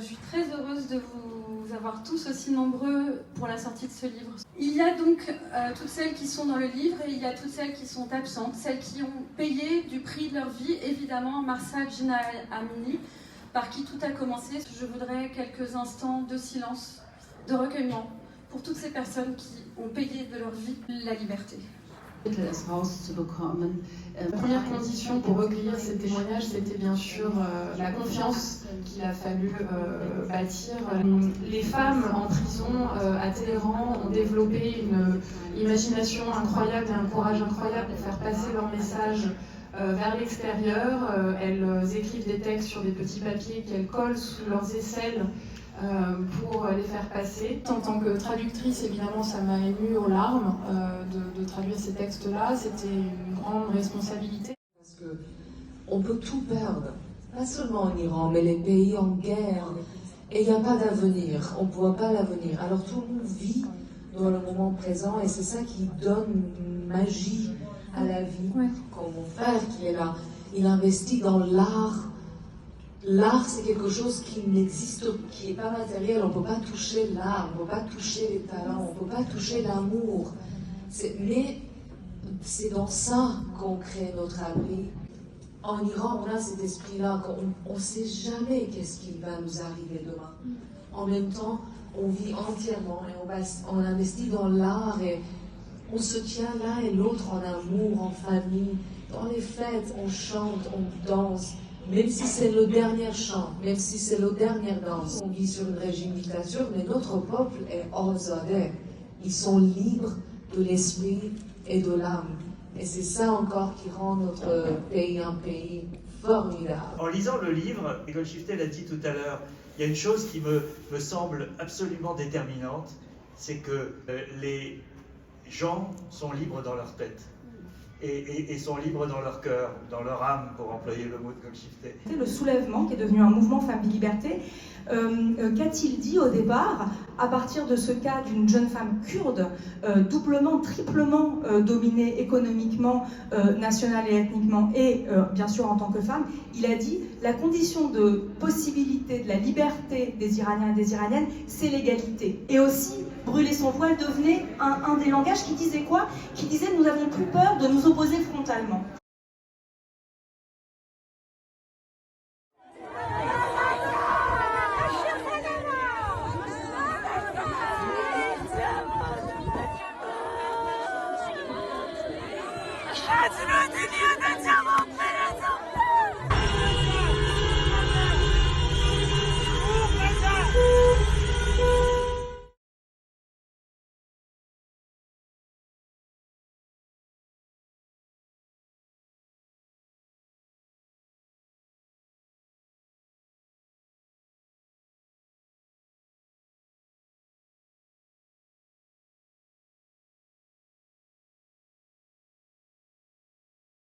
Je suis très heureuse de vous avoir tous aussi nombreux pour la sortie de ce livre. Il y a donc toutes celles qui sont dans le livre et il y a toutes celles qui sont absentes, celles qui ont payé du prix de leur vie, évidemment Mahsa Jina Amini, par qui tout a commencé. Je voudrais quelques instants de silence, de recueillement pour toutes ces personnes qui ont payé de leur vie la liberté. La première condition pour recueillir ces témoignages, c'était bien sûr la confiance qu'il a fallu bâtir. Les femmes en prison à Téhéran ont développé une imagination incroyable et un courage incroyable pour faire passer leur message vers l'extérieur. Elles écrivent des textes sur des petits papiers qu'elles collent sous leurs aisselles pour les faire passer. En tant que traductrice, évidemment, ça m'a émue aux larmes de traduire ces textes-là. C'était une grande responsabilité. Parce qu'on peut tout perdre, pas seulement en Iran, mais les pays en guerre. Et il n'y a pas d'avenir, on ne voit pas l'avenir. Alors tout le monde vit dans le moment présent et c'est ça qui donne une magie à la vie. Ouais. Comme mon frère qui est là, il investit dans l'art. L'art, c'est quelque chose qui n'existe, qui n'est pas matériel. On ne peut pas toucher l'art, on ne peut pas toucher les talents, on ne peut pas toucher l'amour. Mais c'est dans ça qu'on crée notre abri. En Iran, on a cet esprit-là, qu'on ne sait jamais qu'est-ce qui va nous arriver demain. En même temps, on vit entièrement et on investit dans l'art et on se tient l'un et l'autre en amour, en famille. Dans les fêtes, on chante, on danse. Même si c'est le dernier chant, même si c'est la dernière danse. On vit sur une régime dictature, mais notre peuple est Azadeh. Ils sont libres de l'esprit et de l'âme. Et c'est ça encore qui rend notre pays un pays formidable. En lisant le livre, et Golshifteh l'a dit tout à l'heure, il y a une chose qui me semble absolument déterminante, c'est que les gens sont libres dans leur tête. Et sont libres dans leur cœur, dans leur âme, pour employer le mot de Golshifteh. Le soulèvement, qui est devenu un mouvement Femmes et Liberté, qu'a-t-il dit au départ, à partir de ce cas d'une jeune femme kurde, doublement, triplement dominée économiquement, nationale et ethniquement, et bien sûr en tant que femme, il a dit la condition de possibilité de la liberté des Iraniens et des Iraniennes, c'est l'égalité. Et aussi, brûler son voile devenait un des langages qui disait quoi? Qui disait nous n'avons plus peur de nous opposer frontalement.